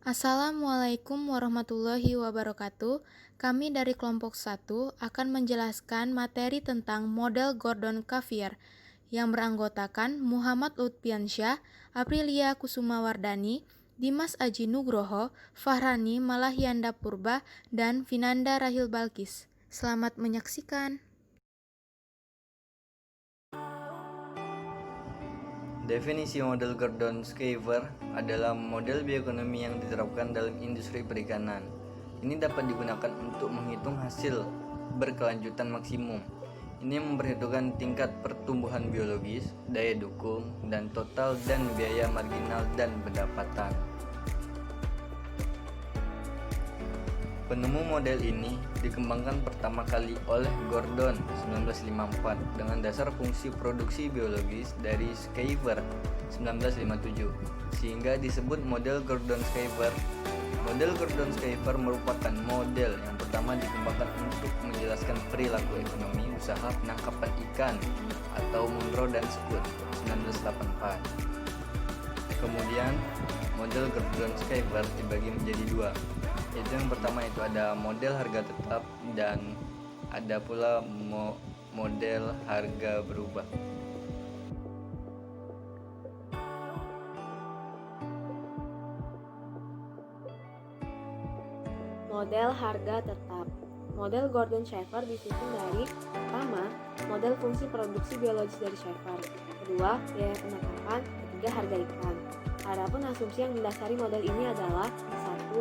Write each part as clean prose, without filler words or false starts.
Assalamualaikum warahmatullahi wabarakatuh. Kami dari kelompok 1 akan menjelaskan materi tentang model Gordon Cavier yang beranggotakan Muhammad Lutfiansyah, Aprilia Kusumawardani, Dimas Aji Nugroho, Fahrani Malahianda Purba, dan Vinanda Rahil Balkis. Selamat menyaksikan. Definisi model Gordon-Schieffer adalah model bioekonomi yang diterapkan dalam industri perikanan. Ini dapat digunakan untuk menghitung hasil berkelanjutan maksimum. Ini memperhitungkan tingkat pertumbuhan biologis, daya dukung, dan total dan biaya marginal dan pendapatan. Penemu model ini dikembangkan pertama kali oleh Gordon 1954 dengan dasar fungsi produksi biologis dari Schieffer 1957, sehingga disebut model Gordon-Schieffer. Model Gordon-Schieffer merupakan model yang pertama dikembangkan untuk menjelaskan perilaku ekonomi usaha penangkapan ikan atau Munro dan Scott 1984. Kemudian model Gordon-Schieffer dibagi menjadi dua, yaitu yang pertama itu ada model harga tetap dan ada pula model harga berubah. Model harga tetap. Model Gordon-Schieffer disusun dari pertama, model fungsi produksi biologis dari Schieffer, kedua, biaya penangkapan, ketiga, harga ikan. Adapun asumsi yang mendasari model ini adalah 1.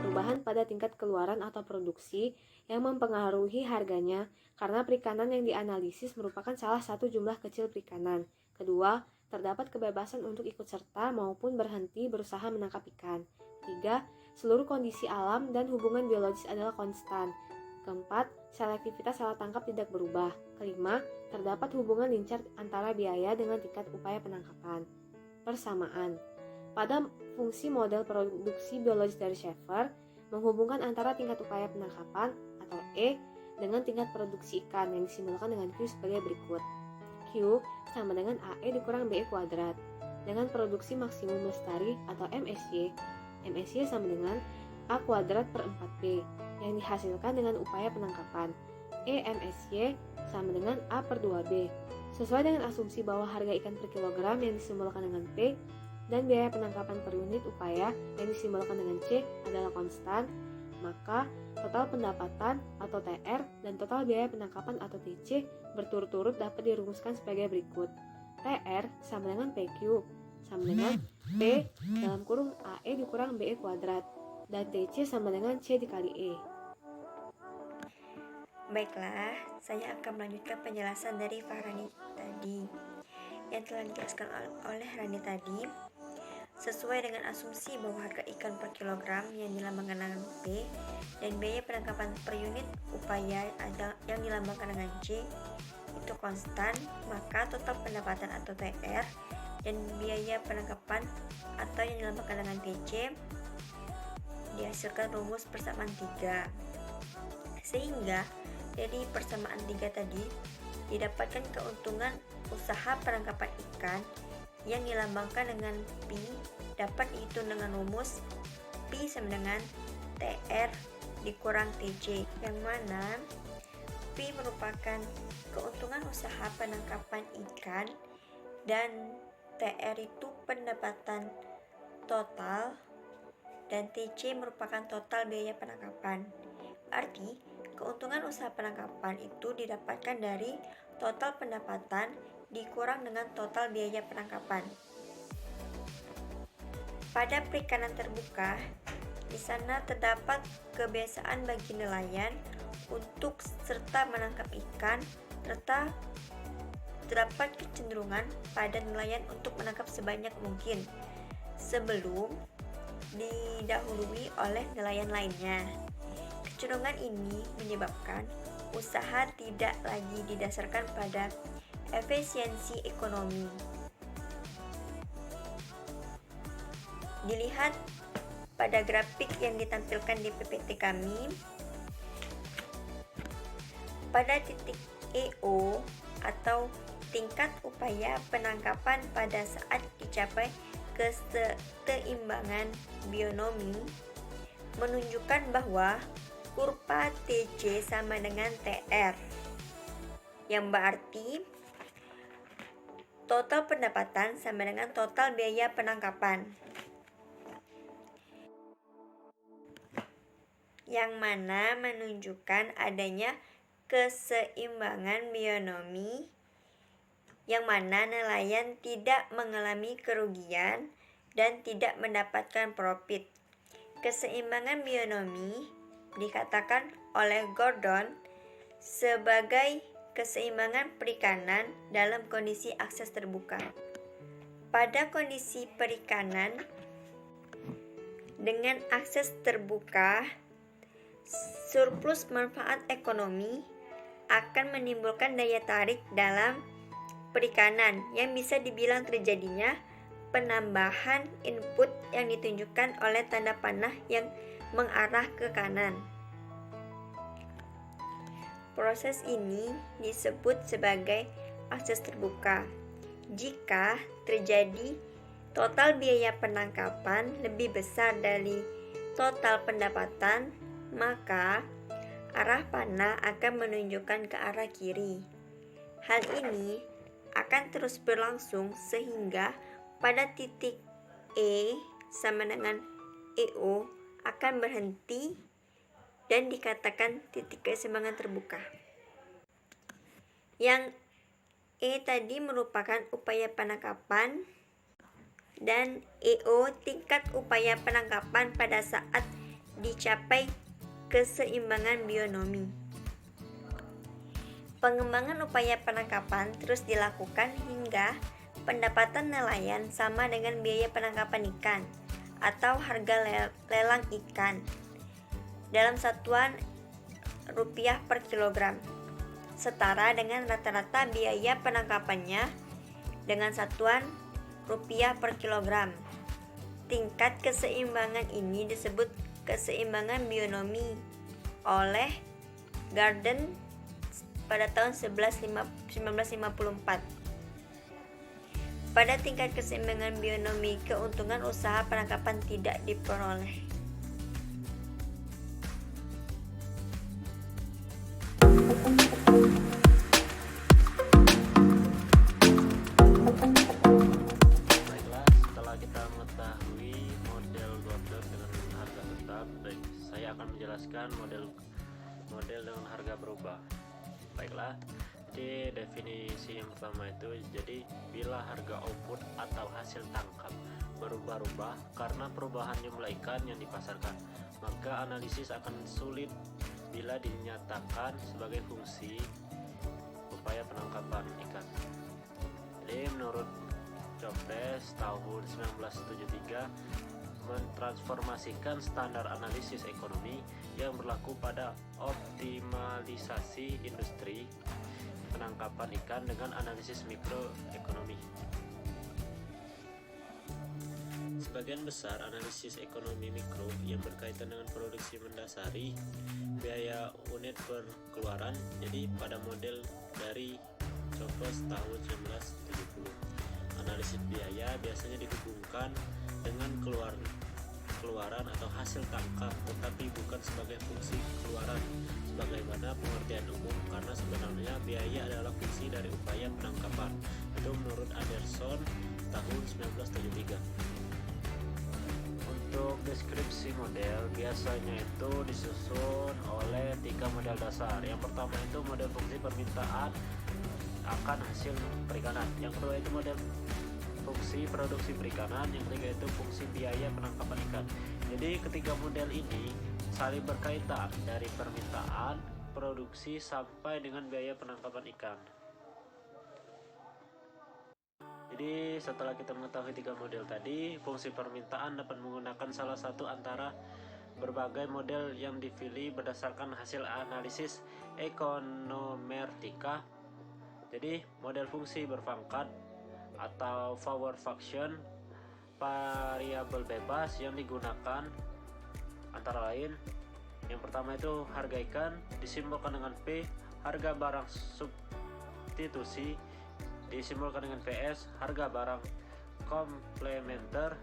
Perubahan pada tingkat keluaran atau produksi yang mempengaruhi harganya karena perikanan yang dianalisis merupakan salah satu jumlah kecil perikanan. Kedua, terdapat kebebasan untuk ikut serta maupun berhenti berusaha menangkap ikan. 3. Seluruh kondisi alam dan hubungan biologis adalah konstan. Keempat, selektivitas salah tangkap tidak berubah. Kelima, terdapat hubungan lincah antara biaya dengan tingkat upaya penangkapan. Persamaan. Pada fungsi model produksi biologis dari Schieffer, menghubungkan antara tingkat upaya penangkapan atau E dengan tingkat produksi ikan yang disimbolkan dengan Q sebagai berikut. Q sama dengan AE dikurang BE kuadrat dengan produksi maksimum lestari atau MSY. MSY sama dengan A kuadrat per 4B yang dihasilkan dengan upaya penangkapan. EMSY sama dengan A per 2B. Sesuai dengan asumsi bahwa harga ikan per kilogram yang disimbolkan dengan P dan biaya penangkapan per unit upaya yang disimbolkan dengan C adalah konstan, maka total pendapatan atau TR dan total biaya penangkapan atau TC berturut-turut dapat dirumuskan sebagai berikut. TR sama dengan PQ sama dengan P dalam kurung AE dikurang BE kuadrat dan TC sama dengan C dikali E. Baiklah, saya akan melanjutkan penjelasan dari Fahrani tadi yang telah dijelaskan oleh Rani tadi. Sesuai dengan asumsi bahwa harga ikan per kilogram yang dilambangkan dengan P dan biaya penangkapan per unit upaya yang dilambangkan dengan C itu konstan, maka total pendapatan atau TR dan biaya penangkapan atau yang dilambangkan dengan TC dihasilkan rumus persamaan 3. Sehingga dari persamaan 3 tadi didapatkan keuntungan usaha penangkapan ikan yang dilambangkan dengan P dapat dihitung dengan rumus P sama dengan TR dikurang TC, yang mana P merupakan keuntungan usaha penangkapan ikan dan TR itu pendapatan total dan TC merupakan total biaya penangkapan. Arti, keuntungan usaha penangkapan itu didapatkan dari total pendapatan dikurang dengan total biaya penangkapan. Pada perikanan terbuka, di sana terdapat kebiasaan bagi nelayan untuk serta menangkap ikan, serta terdapat kecenderungan pada nelayan untuk menangkap sebanyak mungkin sebelum didahului oleh nelayan lainnya. Kecenderungan ini menyebabkan usaha tidak lagi didasarkan pada efisiensi ekonomi. Dilihat pada grafik yang ditampilkan di PPT kami. Pada titik EO atau tingkat upaya penangkapan pada saat dicapai keseimbangan bionomi menunjukkan bahwa kurva TC sama dengan TR, yang berarti total pendapatan sama dengan total biaya penangkapan, yang mana menunjukkan adanya keseimbangan bionomi, yang mana nelayan tidak mengalami kerugian dan tidak mendapatkan profit. Keseimbangan bionomi dikatakan oleh Gordon sebagai keseimbangan perikanan dalam kondisi akses terbuka. Pada kondisi perikanan dengan akses terbuka, surplus manfaat ekonomi akan menimbulkan daya tarik dalam perikanan yang bisa dibilang terjadinya penambahan input yang ditunjukkan oleh tanda panah yang mengarah ke kanan. Proses ini disebut sebagai akses terbuka. Jika terjadi total biaya penangkapan lebih besar dari total pendapatan, maka arah panah akan menunjukkan ke arah kiri. Hal ini akan terus berlangsung sehingga pada titik E sama dengan EO akan berhenti dan dikatakan titik keseimbangan terbuka. Yang E tadi merupakan upaya penangkapan dan EO tingkat upaya penangkapan pada saat dicapai keseimbangan bionomi. Pengembangan upaya penangkapan terus dilakukan hingga pendapatan nelayan sama dengan biaya penangkapan ikan atau harga lelang ikan dalam satuan rupiah per kilogram, setara dengan rata-rata biaya penangkapannya dengan satuan rupiah per kilogram. Tingkat keseimbangan ini disebut keseimbangan bionomi oleh Gordon pada tahun 1954. Pada tingkat keseimbangan bionomi, keuntungan usaha penangkapan tidak diperoleh. Baiklah, setelah kita mengetahui model Gordon dengan harga tetap, saya akan menjelaskan model dengan harga berubah. Baiklah, di definisi yang pertama itu, jadi bila harga output atau hasil tangkap berubah-ubah karena perubahan jumlah ikan yang dipasarkan, maka analisis akan sulit bila dinyatakan sebagai fungsi upaya penangkapan ikan. Jadi menurut Jobres tahun 1973 mentransformasikan standar analisis ekonomi yang berlaku pada optimalisasi industri penangkapan ikan dengan analisis mikroekonomi. Sebagian besar analisis ekonomi mikro yang berkaitan dengan produksi mendasari biaya unit pengeluaran. Jadi pada model dari Jobres tahun 1970, analisis biaya biasanya dihubungkan dengan keluaran atau hasil tangkap, tetapi bukan sebagai fungsi keluaran sebagaimana pengertian umum, karena sebenarnya biaya adalah fungsi dari upaya penangkapan. Itu menurut Anderson tahun 1973. Untuk deskripsi model biasanya itu disusun oleh 3 model dasar. Yang pertama itu model fungsi permintaan akan hasil perikanan. Yang kedua itu model fungsi produksi perikanan. Yang ketiga itu fungsi biaya penangkapan ikan. Jadi ketiga model ini saling berkaitan dari permintaan, produksi sampai dengan biaya penangkapan ikan. Jadi setelah kita mengetahui 3 model tadi, fungsi permintaan dapat menggunakan salah satu antara berbagai model yang dipilih berdasarkan hasil analisis ekonometrik. Jadi model fungsi berpangkat atau forward function variabel bebas yang digunakan antara lain, yang pertama itu harga ikan disimbolkan dengan P, harga barang substitusi disimbolkan dengan PS, harga barang komplementer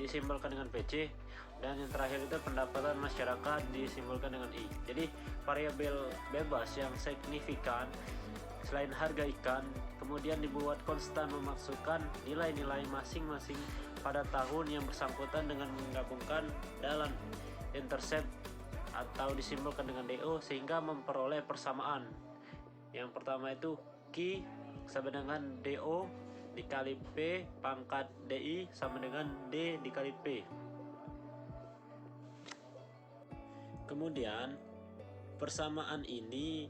disimbolkan dengan PC, dan yang terakhir itu pendapatan masyarakat disimbolkan dengan I. Jadi variabel bebas yang signifikan selain harga ikan kemudian dibuat konstan memasukkan nilai-nilai masing-masing pada tahun yang bersangkutan dengan menggabungkan dalam intercept atau disimbolkan dengan DO sehingga memperoleh persamaan. Yang pertama itu Q sama dengan DO dikali P pangkat DI sama dengan D dikali P. Kemudian persamaan ini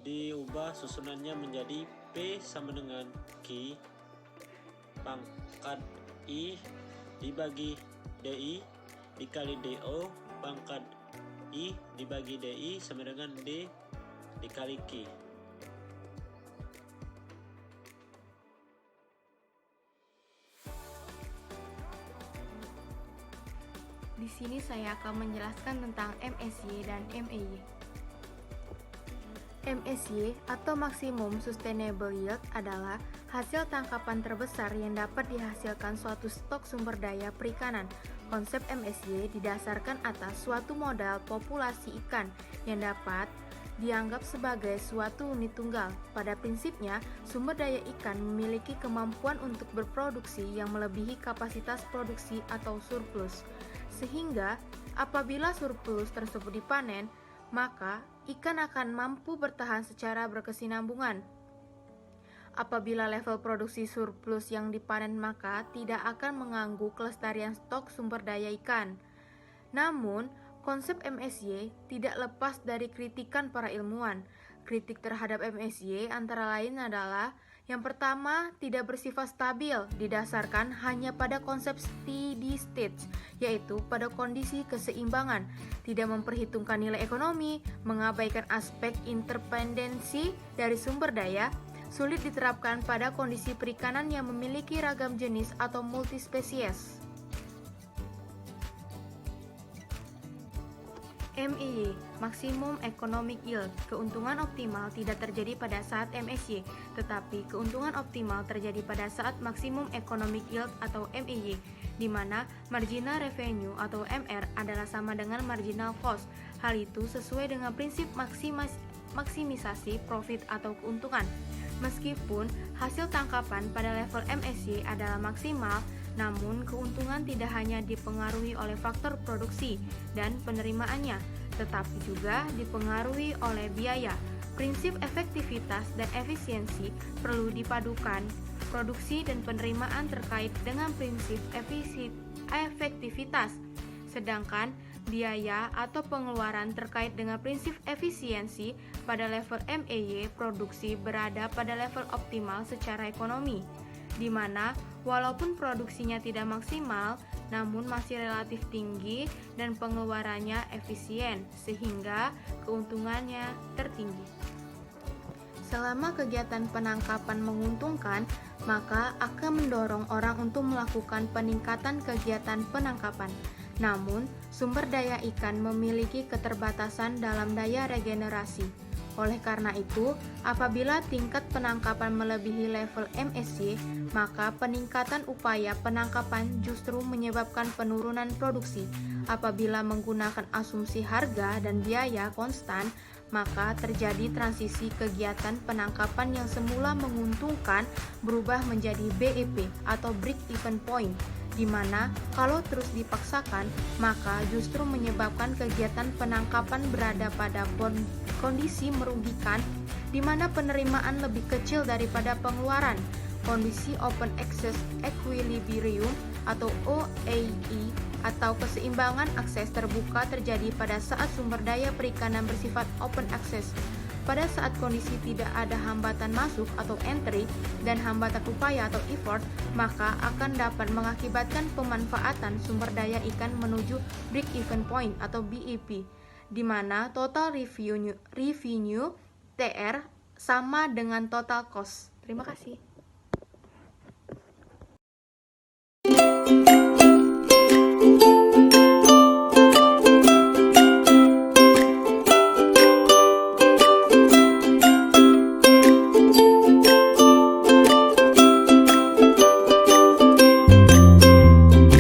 diubah susunannya menjadi P sama dengan Q pangkat I dibagi DI dikali DO pangkat I dibagi DI sama dengan D dikali Q. Di sini saya akan menjelaskan tentang MSY dan MAY. MSY atau Maximum Sustainable Yield adalah hasil tangkapan terbesar yang dapat dihasilkan suatu stok sumber daya perikanan. Konsep MSY didasarkan atas suatu modal populasi ikan yang dapat dianggap sebagai suatu unit tunggal. Pada prinsipnya, sumber daya ikan memiliki kemampuan untuk berproduksi yang melebihi kapasitas produksi atau surplus. Sehingga apabila surplus tersebut dipanen, maka ikan akan mampu bertahan secara berkesinambungan. Apabila level produksi surplus yang dipanen, maka tidak akan mengganggu kelestarian stok sumber daya ikan. Namun, konsep MSY tidak lepas dari kritikan para ilmuwan. Kritik terhadap MSY antara lain adalah: yang pertama, tidak bersifat stabil, didasarkan hanya pada konsep steady state, yaitu pada kondisi keseimbangan, tidak memperhitungkan nilai ekonomi, mengabaikan aspek interdependensi dari sumber daya, sulit diterapkan pada kondisi perikanan yang memiliki ragam jenis atau multispesies. MIY, Maximum Economic Yield. Keuntungan optimal tidak terjadi pada saat MSY, tetapi keuntungan optimal terjadi pada saat Maximum Economic Yield atau MIY, di mana marginal revenue atau MR adalah sama dengan marginal cost. Hal itu sesuai dengan prinsip maksimisasi profit atau keuntungan. Meskipun hasil tangkapan pada level MSY adalah maksimal, namun keuntungan tidak hanya dipengaruhi oleh faktor produksi dan penerimaannya, tetapi juga dipengaruhi oleh biaya. Prinsip efektivitas dan efisiensi perlu dipadukan. Produksi dan penerimaan terkait dengan prinsip efektivitas, sedangkan biaya atau pengeluaran terkait dengan prinsip efisiensi. Pada level MAY, produksi berada pada level optimal secara ekonomi, di mana walaupun produksinya tidak maksimal, namun masih relatif tinggi dan pengeluarannya efisien, sehingga keuntungannya tertinggi. Selama kegiatan penangkapan menguntungkan, maka akan mendorong orang untuk melakukan peningkatan kegiatan penangkapan. Namun, sumber daya ikan memiliki keterbatasan dalam daya regenerasi. Oleh karena itu, apabila tingkat penangkapan melebihi level MSY, maka peningkatan upaya penangkapan justru menyebabkan penurunan produksi. Apabila menggunakan asumsi harga dan biaya konstan, maka terjadi transisi kegiatan penangkapan yang semula menguntungkan berubah menjadi BEP atau break even point, di mana kalau terus dipaksakan, maka justru menyebabkan kegiatan penangkapan berada pada kondisi merugikan, di mana penerimaan lebih kecil daripada pengeluaran. Kondisi Open Access Equilibrium atau OAE atau keseimbangan akses terbuka terjadi pada saat sumber daya perikanan bersifat open access. Pada saat kondisi tidak ada hambatan masuk atau entry dan hambatan upaya atau effort, maka akan dapat mengakibatkan pemanfaatan sumber daya ikan menuju break even point atau BEP, di mana total revenue TR sama dengan total cost. Terima kasih.